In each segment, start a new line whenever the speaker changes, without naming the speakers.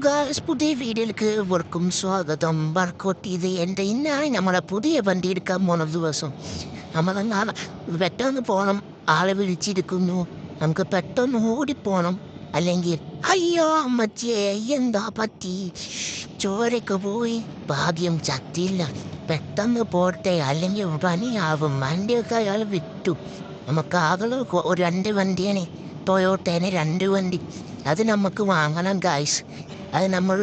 Guys, പുതിയ വീഡിയോയിലേക്ക് ഇവർക്കും സ്വാഗതം. വർക്കൗട്ട് ചെയ്ത് എൻ്റെ ഇന്നാണ് നമ്മളെ പുതിയ വണ്ടി എടുക്കാൻ പോണ ദിവസം. നമ്മളെന്നാൽ പെട്ടെന്ന് പോകണം, ആളെ വിളിച്ചിരിക്കുന്നു. നമുക്ക് പെട്ടെന്ന് ഓടിപ്പോണം, അല്ലെങ്കിൽ അയ്യോ അമ്മച്ചിയെ എന്താ പറ്റി, ചോരയ്ക്ക് പോയി. ഭാഗ്യം ചത്തില്ല. പെട്ടെന്ന് പോട്ടെ, അല്ലെങ്കിൽ പണിയാവും. വണ്ടിയൊക്കെ അയാൾ വിറ്റു. നമുക്ക് ആകെ ഒരു 2 വണ്ടിയാണ്, ടൊയോട്ടേനെ 2 വണ്ടി. അത് നമുക്ക് വാങ്ങണം ഗായ്സ്. അത് നമ്മൾ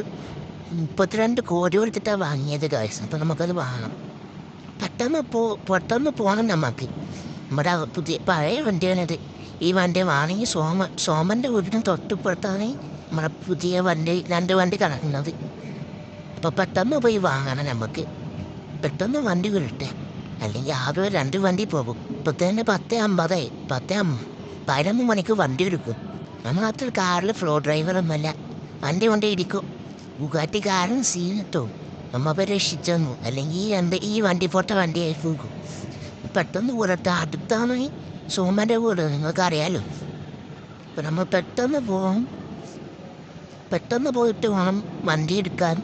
32 കോടി കൊടുത്തിട്ടാണ് വാങ്ങിയത് ഗായ്സ്. അപ്പോൾ നമുക്കത് വാങ്ങണം. പെട്ടെന്ന് പോകണം നമുക്ക്. നമ്മുടെ പുതിയ പഴയ വണ്ടിയാണിത്. ഈ വണ്ടി വാങ്ങി സോമൻ്റെ വീടിന് തൊട്ടിപ്പുറത്താണ് നമ്മുടെ പുതിയ വണ്ടി 2 വണ്ടി കിടക്കുന്നത്. അപ്പോൾ പെട്ടെന്ന് പോയി വാങ്ങണം നമുക്ക്. പെട്ടെന്ന് വണ്ടി കിട്ടട്ടെ, അല്ലെങ്കിൽ ആകെ 2 വണ്ടി പോകും. ഇപ്പോഴത്തേന് 10:50 11 മണിക്ക് വണ്ടി എടുക്കും. നമ്മൾ അത്ര കാറിൽ ഫ്ലോ ഡ്രൈവറൊന്നുമല്ല. വണ്ടി കൊണ്ട് ഇരിക്കും. ബുഗാറ്റിക്കാരൻ സീനിട്ടോ നമ്മ രക്ഷിച്ചു. അല്ലെങ്കിൽ ഈ വണ്ടി പോട്ട വണ്ടിയായി പോകും. പെട്ടെന്ന് കൂടട്ടെ. അടുത്താണ് സോമൻ്റെ വീട്, നിങ്ങൾക്കറിയാലോ. അപ്പം നമ്മൾ പെട്ടെന്ന് പോകും. പെട്ടെന്ന് പോയിട്ട് വേണം വണ്ടി എടുക്കാൻ.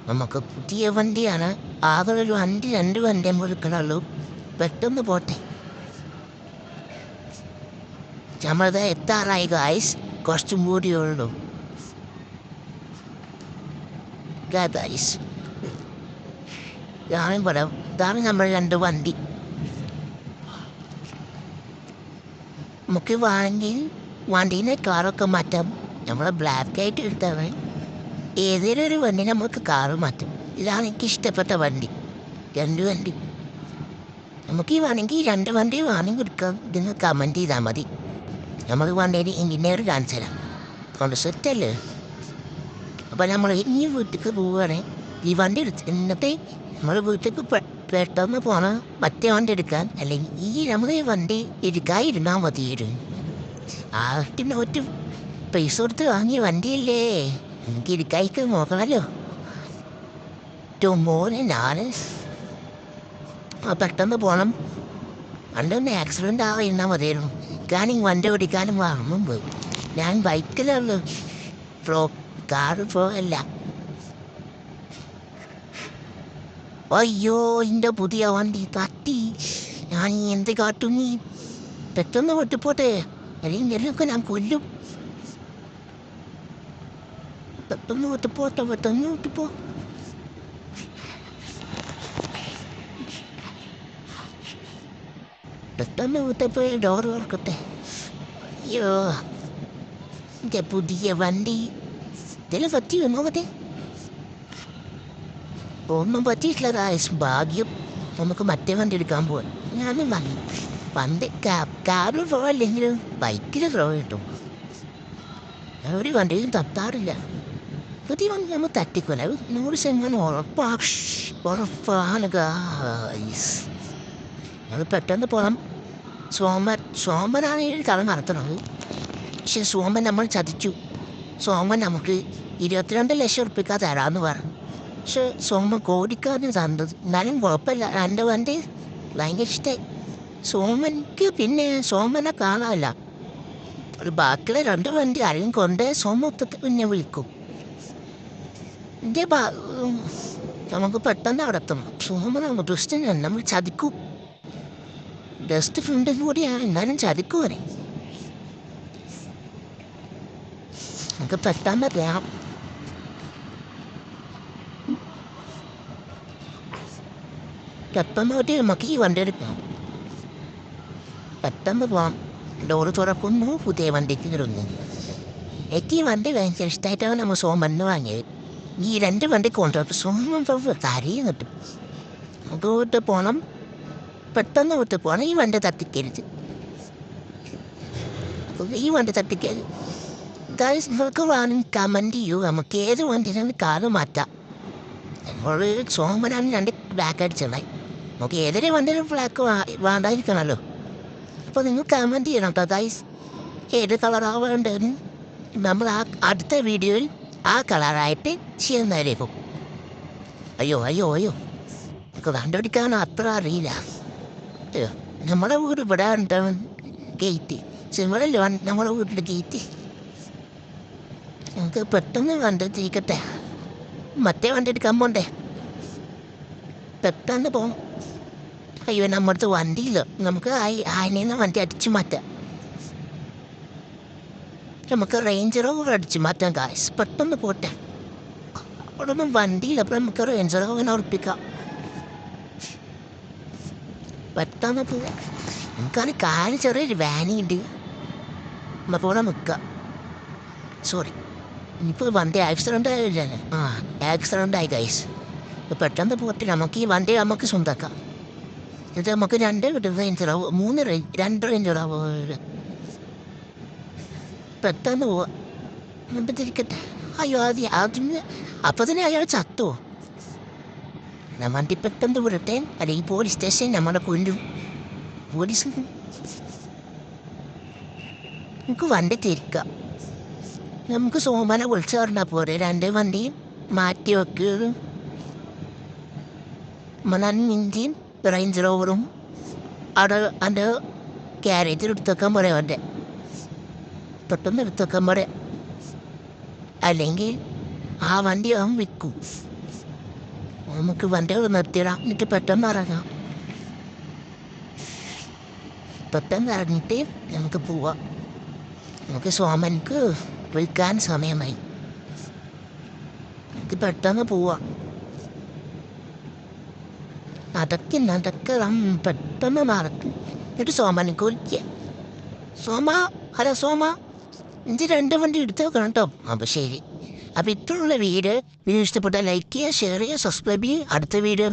നമുക്ക് പുതിയ വണ്ടിയാണ്. ആകെ ഒരു 2 വണ്ടി നമ്മൾ എടുക്കണുള്ളൂ. പെട്ടെന്ന് പോട്ടെ. നമ്മളത് എത്താറായി ഗായ്സ്. കുറച്ചും കൂടിയേ ഉള്ളൂ ഗായ്സ്. ഇതാണ് പറയാം, ഇതാണ് നമ്മൾ 2 വണ്ടി. നമുക്ക് വേണമെങ്കിൽ വണ്ടീനെ കാറൊക്കെ മാറ്റാം. നമ്മൾ ബ്ലാക്ക് ആയിട്ട് എടുത്താണ്. ഏതെങ്കിലും ഒരു വണ്ടി നമുക്ക് കാറ് മാറ്റും. ഇതാണ് എനിക്ക് ഇഷ്ടപ്പെട്ട വണ്ടി, 2 വണ്ടി. നമുക്ക് ഈ വേണമെങ്കിൽ 2 വണ്ടി വേണമെങ്കിൽ എടുക്കാം. ഇതിന് കമൻറ്റ് ചെയ്താൽ മതി. നമുക്ക് വണ്ടിയിൽ എഞ്ചിനീയർ കാണിച്ചു തരാം. കൊണ്ട് സെറ്റല്ലേ. അപ്പോൾ നമ്മൾ ഈ വീട്ടിലേക്ക് പോവുകയാണെ ഈ വണ്ടി എന്നിട്ട് നമ്മൾ വീട്ടിലേക്ക് പെട്ടെന്ന് പോകണം മറ്റേ വണ്ടി എടുക്കാൻ. അല്ലെങ്കിൽ നമ്മൾ ഈ വണ്ടി എടുക്കാതിരുന്നാൽ മതിയായിരുന്നു. ആട്ടിന് ഒറ്റ പൈസ കൊടുത്ത് വാങ്ങിയ വണ്ടിയല്ലേ, എനിക്ക് ഇരിക്കായിക്ക് നോക്കണമല്ലോ. മോനെ ഞാൻ പെട്ടെന്ന് പോകണം. പണ്ടൊന്ന് ആക്സിഡൻ്റ് ആയിരുന്നാൽ മതിയായിരുന്നു. കാരണം വണ്ടി ഓടിക്കാനും വാങ്ങുമ്പം പോയി. ഞാൻ ബൈക്കിലുള്ളൂ, കാറ് പോകല്ല. അയ്യോ, എൻ്റെ പുതിയ വണ്ടി തട്ടി. ഞാൻ എന്ത് കാട്ടും? നീ പെട്ടെന്ന് വിട്ടുപോട്ടെ, അല്ലെങ്കിൽ എല്ലൊക്കെ ഞാൻ കൊല്ലും. പെട്ടെന്ന് വിട്ടുപോട്ടെ, പെട്ടെന്ന് വിട്ടുപോ. പെട്ടെന്ന് വിട്ടപ്പോൾ ഡോർ തുറക്കട്ടെ. അയ്യോ, എൻ്റെ പുതിയ വണ്ടി. ഇതിൽ പറ്റിയോ നോക്കട്ടെ. ഒന്നും പറ്റിയിട്ടില്ല ഗായ്സ്. ഭാഗ്യം. നമുക്ക് മറ്റേ വണ്ടി എടുക്കാൻ പോവാൻ. ഞാനും വാങ്ങി പണ്ട് കാറിൽ പോകല്ലെങ്കിലും ബൈക്കിൽ ഫ്ലോ കിട്ടും. ഒരു വണ്ടിയും തട്ടാറില്ല. പുതിയ വണ്ടി നമ്മൾ തട്ടിക്കൊല്ല 100% ഉറപ്പാണ് ഗായ്സ്. അത് പെട്ടെന്ന് പോകണം. സോമനാണ് ഈ കഥ നടത്തുന്നത്. പക്ഷെ സോമൻ നമ്മൾ ചതിച്ചു. സോമൻ നമുക്ക് 22 ലക്ഷം ഉറുപ്പിക തരാമെന്ന് പറഞ്ഞു. പക്ഷെ സോമൻ കോടിക്കാരന് തന്നത്. എന്നാലും കുഴപ്പമില്ല, 2 വണ്ടി ഭയങ്കര ഇഷ്ടമായി സോമനിക്ക്. പിന്നെ സോമനെ കാണാനില്ല. ഒരു ബാക്കിയുള്ള 2 വണ്ടി ആരെയും കൊണ്ടേ സോമൊത്തത്തിൽ പിന്നെ വിളിക്കും. നമുക്ക് പെട്ടെന്ന് അവിടെ എത്തണം. സോമനാണ് ദുഷ്ടനാണ്, നമ്മൾ ചതിക്കും. ബെസ്റ്റ് ഫ്രണ്ടും കൂടിയാണ്, എന്നാലും ചതിക്കുവരെ. നമുക്ക് പെട്ടെന്ന് വേണം. പെട്ടെന്ന് പോയിട്ട് നമുക്ക് ഈ വണ്ടി എടുക്കാം. പെട്ടെന്ന് പോകാം. ഡോറ് തുറക്കുന്നു, പുതിയ വണ്ടിക്ക് കയറുന്നു. എനിക്ക് ഈ വണ്ടി ഭയങ്കര ഇഷ്ടമായിട്ടാണ് നമ്മൾ സോമന് വാങ്ങിയത്. ഈ 2 വണ്ടി കൊണ്ടുപോയി സോമൻ കരയും കിട്ടും. നമുക്ക് വിട്ട് പോകണം. പെട്ടെന്ന് വിട്ട് പോകണം. ഈ വണ്ടി തട്ടിക്കരുത്. ഈ വണ്ടി തട്ടിക്കരുത് ഗായ്സ്. നിങ്ങൾക്ക് വേണമെങ്കിൽ കമൻറ്റ് ചെയ്യൂ. നമുക്ക് ഏത് വണ്ടിയിലാണ് കാറ് മാറ്റാം. നമ്മൾ സോമനാണ് 2 ബ്ലാക്ക് അടിച്ചിട്ടുണ്ടായി. നമുക്ക് ഏതൊരു വണ്ടിയിലും ബ്ലാക്ക് വേണ്ടായിരിക്കണമല്ലോ. അപ്പോൾ നിങ്ങൾ കമൻറ്റ് ചെയ്യണം കേട്ടോ ഗായ്സ്, ഏത് കളറാണ് വേണ്ടതെന്ന്. നമ്മൾ അടുത്ത വീഡിയോയിൽ ആ കളറായിട്ട് ചെയ്യുന്നതായിരിക്കും. അയ്യോ നമുക്ക് കണ്ടുപിടിക്കാൻ അത്ര അറിയില്ല. നമ്മുടെ വീട് ഇവിടെ ഉണ്ടാവും ഗേറ്റ്. സിമ്മറല്ലേ നമ്മുടെ വീട്ടിൽ ഗേറ്റ്. നമുക്ക് പെട്ടെന്ന് വണ്ടി തിരിക്കട്ടെ. മറ്റേ വണ്ടി എടുക്കാൻ പോണ്ടേ? പെട്ടെന്ന് പോവും. അയ്യോ, നമ്മുടെ അടുത്ത് വണ്ടിയില്ല. നമുക്ക് ആയനീന്ന് വണ്ടി അടിച്ചു മാറ്റാം. നമുക്ക് റേഞ്ച് റോവർ അടിച്ചു മാറ്റാം ഗായ്സ്. പെട്ടെന്ന് പോട്ടെ. അവിടെ ഒന്നും വണ്ടിയില്ല. അപ്പം നമുക്ക് റേഞ്ച് റോവറിനെ ഉറപ്പിക്കാം. പെട്ടെന്ന് പോവാം. നമുക്കാണ് കാല് ചെറിയൊരു വാനിയുണ്ട്. നമുക്കവിടെ നിൽക്കാം. സോറി, ഇപ്പോൾ വണ്ടി ആക്സിഡൻ്റ് ആയില്ലേ? ആക്സിഡൻ്റ് ആയി ഗൈസ്. പെട്ടെന്ന് പോട്ടെ. നമുക്ക് ഈ വണ്ടി നമുക്ക് സ്വന്തമാക്കാം. ഇത് നമുക്ക് 2 റേഞ്ച് റോവർ, 2 റേഞ്ച് റോവർ. പെട്ടെന്ന് പോവാം. മുമ്പ് തിരിക്കട്ടെ. അയ്യോ, ആദ്യം അപ്പം തന്നെ അയാൾ ചത്തോ? വണ്ടി പെട്ടെന്ന് വിടട്ടെ, അല്ലെങ്കിൽ പോലീസ് സ്റ്റേഷൻ നമ്മളെ കൊല്ലും. പോലീസ് നമുക്ക് വണ്ടി തിരിക്കാം. നമുക്ക് സോമനെ വിളിച്ചു പറഞ്ഞാൽ പോരെ 2 വണ്ടിയും മാറ്റി വെക്കുക. ഇന്ത്യൻ റേഞ്ച് റോവറും അവിടെ അതിൻ്റെ ക്യാരേജിൽ എടുത്തേക്കാൻ പറയാം. അവൻ്റെ പെട്ടെന്ന് എടുത്തേക്കാൻ പറയാം. അല്ലെങ്കിൽ ആ വണ്ടി അവൻ വിൽക്കും. നമുക്ക് വണ്ടി നിർത്തിയിടാം. എന്നിട്ട് പെട്ടെന്ന് ഇറങ്ങാം. പെട്ടെന്ന് ഇറങ്ങിയിട്ട് നമുക്ക് പോവാം. നമുക്ക് സോമൻക്ക് വിൽക്കാൻ സമയമായി. നമുക്ക് പെട്ടെന്ന് പോവാം. അതൊക്കെ പെട്ടെന്ന് നടക്കും. എന്നിട്ട് സോമനക്ക് വിളിക്കുക. സോമ, ഹലോ സോമ, എനിക്ക് 2 വണ്ടി എടുത്ത് വെക്കണം കേട്ടോ. അപ്പോൾ ശരി. അപ്പോൾ ഇത്രയുള്ള വീഡിയോ ഇഷ്ടപ്പെട്ടാൽ ലൈക്ക് ചെയ്യുക, ഷെയർ ചെയ്യുക, സബ്സ്ക്രൈബ് ചെയ്യുക. അടുത്ത വീഡിയോ